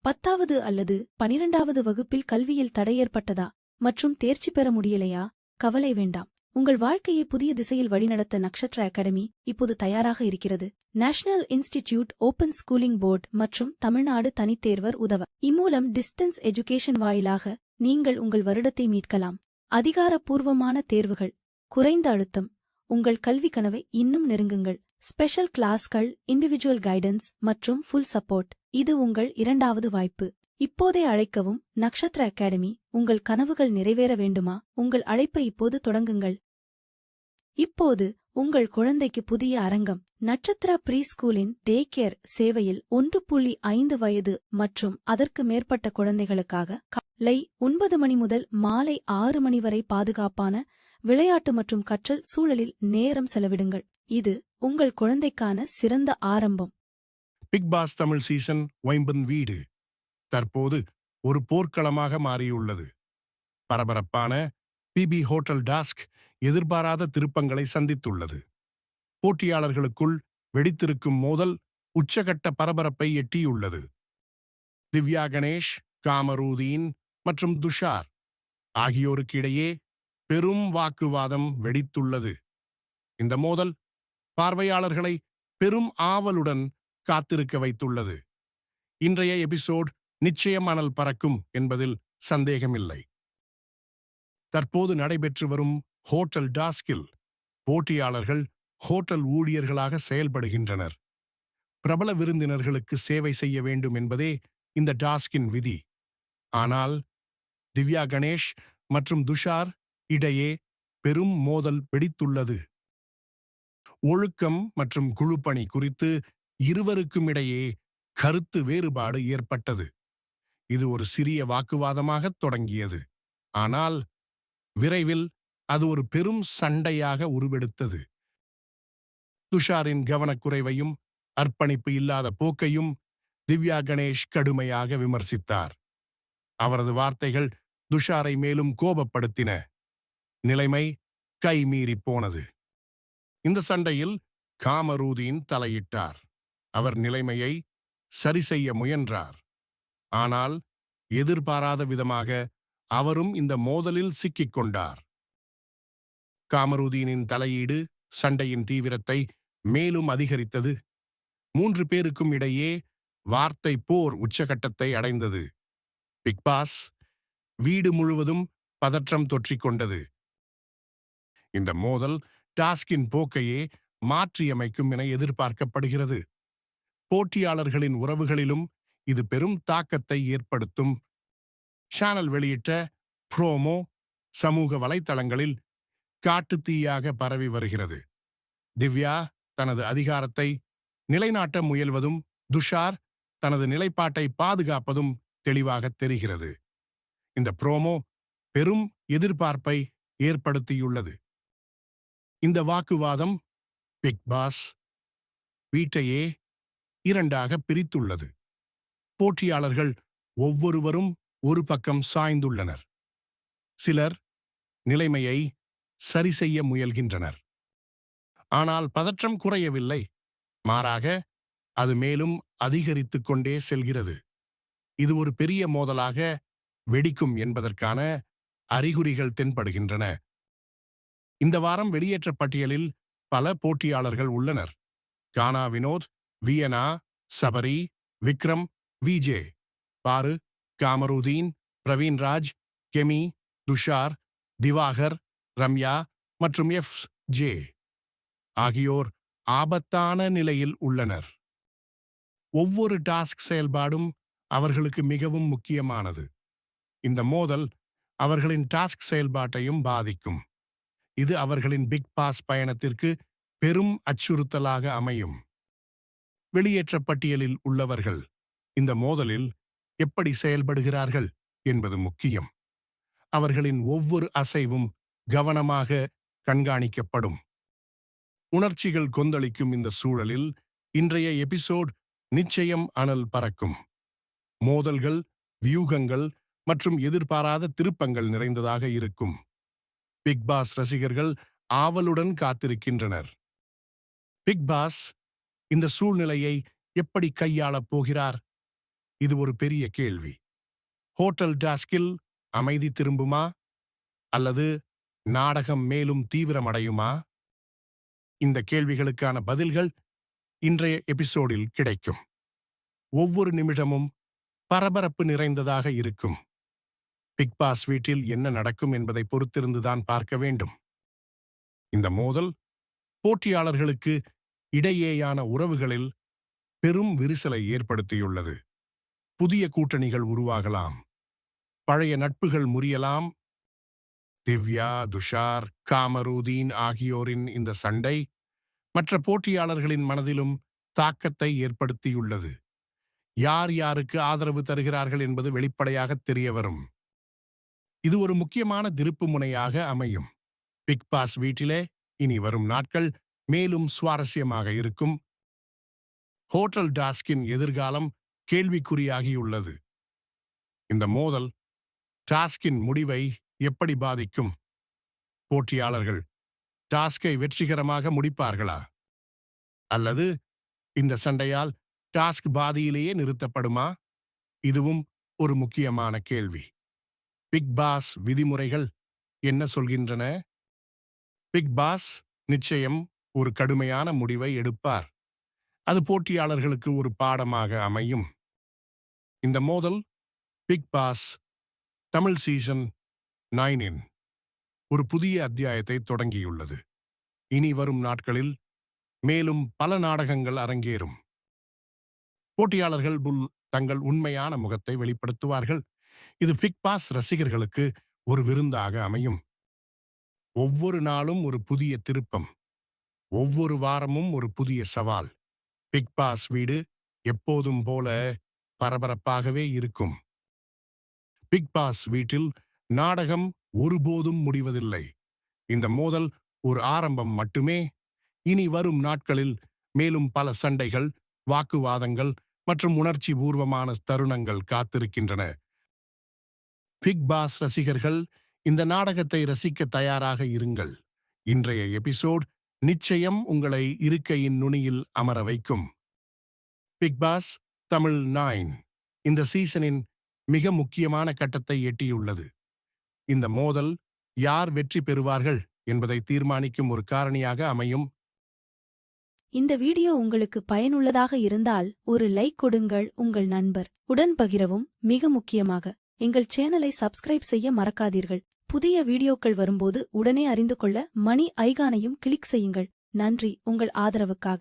10வது அல்லது 12வது வகுப்பில் கல்வியில் தடை ஏற்பட்டதா மற்றும் தேர்ச்சி பெற முடியலையா? கவலை வேண்டாம். உங்கள் வாழ்க்கையை புதிய திசையில் வழிநடத்த நக்ஷத்ரா அகாடமி இப்போது தயாராக இருக்கிறது. National institute open schooling board மற்றும் தமிழ்நாடு தனித்தேர்வர் உதவ இம்மூலம் டிஸ்டன்ஸ் எஜுகேஷன் வாயிலாக நீங்கள் உங்கள் வருடத்தை மீட்கலாம். அதிகாரப்பூர்வமான தேர்வுகள், குறைந்த அழுத்தம், உங்கள் கல்வி கனவை இன்னும் நெருங்குங்கள். ஸ்பெஷல் கிளாஸ்கள், இண்டிவிஜுவல் கைடன்ஸ் மற்றும் ஃபுல் சப்போர்ட். இது உங்கள் இரண்டாவது வாய்ப்பு. இப்போதே அழைக்கவும். நக்ஷத்ரா அகாடமி. உங்கள் கனவுகள் நிறைவேற வேண்டுமா? உங்கள் அழைப்பை இப்போது தொடங்குங்கள். இப்போது உங்கள் குழந்தைக்கு புதிய அரங்கம். நட்சத்திரா ப்ரீ ஸ்கூலின் டே கேர் சேவையில் 1.5 வயது மற்றும் அதற்கு மேற்பட்ட குழந்தைகளுக்காக காலை 9 மணி முதல் மாலை 6 மணி வரை பாதுகாப்பான விளையாட்டு மற்றும் கற்றல் சூழலில் நேரம் செலவிடுங்கள். இது உங்கள் குழந்தைக்கான சிறந்த ஆரம்பம். பிக் பாஸ் தமிழ் சீசன் 9 வீடு தற்போது ஒரு போர்க்களமாக மாறியுள்ளது. பரபரப்பான பிபி ஹோட்டல் டாஸ்க் எதிர்பாராத திருப்பங்களை சந்தித்துள்ளது. போட்டியாளர்களுக்குள் வெடித்திருக்கும் மோதல் உச்சகட்ட பரபரப்பை எட்டியுள்ளது. திவ்யா கணேஷ், காமருதீன் மற்றும் துஷார் ஆகியோருக்கு இடையே பெரும் வாக்குவாதம் வெடித்துள்ளது. இந்த மோதல் பார்வையாளர்களை பெரும் ஆவலுடன் காத்திருக்க வைத்துள்ளது. இன்றைய எபிசோட் நிச்சயம் அனல் பறக்கும் என்பதில் சந்தேகமில்லை. தற்போது நடைபெற்று வரும் ஹோட்டல் டாஸ்கில் போட்டியாளர்கள் ஹோட்டல் ஊழியர்களாக செயல்படுகின்றனர். பிரபல விருந்தினர்களுக்கு சேவை செய்ய வேண்டும் என்பதே இந்த டாஸ்கின் விதி. ஆனால் திவ்யா கணேஷ் மற்றும் துஷார் இடையே பெரும் மோதல் வெடித்துள்ளது. ஒழுக்கம் மற்றும் குழுப்பணி குறித்து இருவருக்கும் இடையே கருத்து வேறுபாடு ஏற்பட்டது. இது ஒரு சிறிய வாக்குவாதமாகத் தொடங்கியது. ஆனால் விரைவில் அது ஒரு பெரும் சண்டையாக உருவெடுத்தது. துஷாரின் கவனக்குறைவையும் அர்ப்பணிப்பு இல்லாத போக்கையும் திவ்யா கணேஷ் கடுமையாக விமர்சித்தார். அவரது வார்த்தைகள் துஷாரை மேலும் கோபப்படுத்தின. நிலைமை கைமீறி போனது. இந்த சண்டையில் காமருதீன் தலையிட்டார். அவர் நிலைமையை சரிசெய்ய முயன்றார். ஆனால் எதிர்பாராத விதமாக அவரும் இந்த மோதலில் சிக்கிக் கொண்டார். காமருதீனின் தலையீடு சண்டையின் தீவிரத்தை மேலும் அதிகரித்தது. 3 பேருக்கும் இடையே வார்த்தை போர் உச்சகட்டத்தை அடைந்தது. பிக் பாஸ் வீடு முழுவதும் பதற்றம் தொற்றிக்கொண்டது. இந்த மோதல் டாஸ்கின் போக்கையே மாற்றியமைக்கும் என எதிர்பார்க்கப்படுகிறது. போட்டியாளர்களின் உறவுகளிலும் இது பெரும் தாக்கத்தை ஏற்படுத்தும். சேனல் வெளியிட்ட ப்ரோமோ சமூக வலைத்தளங்களில் காட்டுத்தீயாக பரவி வருகிறது. திவ்யா தனது அதிகாரத்தை நிலைநாட்ட முயல்வதும் துஷார் தனது நிலைப்பாட்டை பாதுகாப்பதும் தெளிவாக தெரிகிறது. இந்த ப்ரோமோ பெரும் எதிர்பார்ப்பை ஏற்படுத்தியுள்ளது. இந்த வாக்குவாதம் பிக் பாஸ் வீட்டையே இரண்டாக பிரித்துள்ளது. போட்டியாளர்கள் ஒவ்வொருவரும் ஒரு பக்கம் சாய்ந்துள்ளனர். சிலர் நிலைமையை சரிசெய்ய முயல்கின்றனர். ஆனால் பதற்றம் குறையவில்லை. மாறாக அது மேலும் அதிகரித்துக் கொண்டே செல்கிறது. இது ஒரு பெரிய மோதலாக வெடிக்கும் என்பதற்கான அறிகுறிகள் தென்படுகின்றன. இந்த வாரம் வெளியேற்ற பட்டியலில் பல போட்டியாளர்கள் உள்ளனர். கானா வினோத், வியனா, சபரி, விக்ரம், விஜே, பாரு, காமருதீன், பிரவீன்ராஜ், கெமி, துஷார், திவாகர், ரம்யா மற்றும் எஃப்.ஜே ஆகியோர் ஆபத்தான நிலையில் உள்ளனர். ஒவ்வொரு டாஸ்க் செயல்பாடும் அவர்களுக்கு மிகவும் முக்கியமானது. இந்த மோதல் அவர்களின் டாஸ்க் செயல்பாட்டையும் பாதிக்கும். இது அவர்களின் பிக் பாஸ் பயணத்திற்கு பெரும் அச்சுறுத்தலாக அமையும். வெளியேற்ற பட்டியலில் உள்ளவர்கள் இந்த மோதலில் எப்படி செயல்படுகிறார்கள் என்பது முக்கியம். அவர்களின் ஒவ்வொரு அசைவும் கவனமாக கண்காணிக்கப்படும். உணர்ச்சிகள் கொந்தளிக்கும் இந்த சூழலில் இன்றைய எபிசோட் நிச்சயம் அனல் பறக்கும். மோதல்கள், வியூகங்கள் மற்றும் எதிர்பாராத திருப்பங்கள் நிறைந்ததாக இருக்கும். பிக் பாஸ் ரசிகர்கள் ஆவலுடன் காத்திருக்கின்றனர். பிக் பாஸ் இந்த சூழ்நிலையை எப்படி கையாளப் போகிறார்? இது ஒரு பெரிய கேள்வி. ஹோட்டல் டாஸ்கில் அமைதி திரும்புமா அல்லது நாடகம் மேலும் தீவிரமடையுமா? இந்த கேள்விகளுக்கான பதில்கள் இன்றைய எபிசோடில் கிடைக்கும். ஒவ்வொரு நிமிடமும் பரபரப்பு நிறைந்ததாக இருக்கும். பிக் பாஸ் வீட்டில் என்ன நடக்கும் என்பதை பொறுத்திருந்துதான் பார்க்க வேண்டும். இந்த மோதல் போட்டியாளர்களுக்கு இடையேயான உறவுகளில் பெரும் விரிசலை ஏற்படுத்தியுள்ளது. புதிய கூட்டணிகள் உருவாகலாம், பழைய நட்புகள் முறியலாம். திவ்யா, துஷார், காமருதீன் ஆகியோரின் இந்த சண்டை மற்ற போட்டியாளர்களின் மனதிலும் தாக்கத்தை ஏற்படுத்தியுள்ளது. யார் யாருக்கு ஆதரவு தருகிறார்கள் என்பது வெளிப்படையாக தெரியவரும். இது ஒரு முக்கியமான திருப்பு முனையாக அமையும். பிக் பாஸ் வீட்டிலே இனி வரும் நாட்கள் மேலும் சுவாரஸ்யமாக இருக்கும். ஹோட்டல் டாஸ்கின் எதிர்காலம் கேள்விக்குறியாகியுள்ளது. இந்த மோதல் டாஸ்கின் முடிவை எப்படி பாதிக்கும்? போட்டியாளர்கள் டாஸ்கை வெற்றிகரமாக முடிப்பார்களா? அல்லது இந்த சண்டையால் டாஸ்க் பாதியிலேயே நிறுத்தப்படுமா? இதுவும் ஒரு முக்கியமான கேள்வி. பிக் பாஸ் விதிமுறைகள் என்ன சொல்கின்றன? பிக் பாஸ் நிச்சயம் ஒரு கடுமையான முடிவை எடுப்பார். அது போட்டியாளர்களுக்கு ஒரு பாடமாக அமையும். இந்த மோதல் பிக் பாஸ் தமிழ் சீசன் 9 ஒரு புதிய அத்தியாயத்தை தொடங்கியுள்ளது. இனி வரும் நாட்களில் மேலும் பல நாடகங்கள் அரங்கேறும். போட்டியாளர்கள் தங்கள் உண்மையான முகத்தை வெளிப்படுத்துவார்கள். இது பிக் பாஸ் ரசிகர்களுக்கு ஒரு விருந்தாக அமையும். ஒவ்வொரு நாளும் ஒரு புதிய திருப்பம், ஒவ்வொரு வாரமும் ஒரு புதிய சவால். பிக் பாஸ் வீடு எப்போதும் போல பரபரப்பாகவே இருக்கும். பிக் பாஸ் வீட்டில் நாடகம் ஒருபோதும் முடிவதில்லை. இந்த மோதல் ஒரு ஆரம்பம் மட்டுமே. இனி வரும் நாட்களில் மேலும் பல சண்டைகள், வாக்குவாதங்கள் மற்றும் உணர்ச்சி பூர்வமான தருணங்கள் காத்திருக்கின்றன. பிக் பாஸ் ரசிகர்கள் இந்த நாடகத்தை ரசிக்க தயாராக இருங்கள். இன்றைய எபிசோட் நிச்சயம் உங்களை இருக்கையின் நுனியில் அமர வைக்கும். பிக் பாஸ் தமிழ் 9 இந்த சீசனின் மிக முக்கியமான கட்டத்தை எட்டியுள்ளது. இந்த மோதல் யார் வெற்றி பெறுவார்கள் என்பதை தீர்மானிக்கும் ஒரு காரணியாக அமையும். இந்த வீடியோ உங்களுக்கு பயனுள்ளதாக இருந்தால் ஒரு லைக் கொடுங்கள், உங்கள் நண்பர் உடன் பகிரவும். மிக முக்கியமாக எங்கள் சேனலை சப்ஸ்கிரைப் செய்ய மறக்காதீர்கள். புதிய வீடியோக்கள் வரும்போது உடனே அறிந்து கொள்ள மணி ஐகானையும் கிளிக் செய்யுங்கள். நன்றி உங்கள் ஆதரவுக்காக.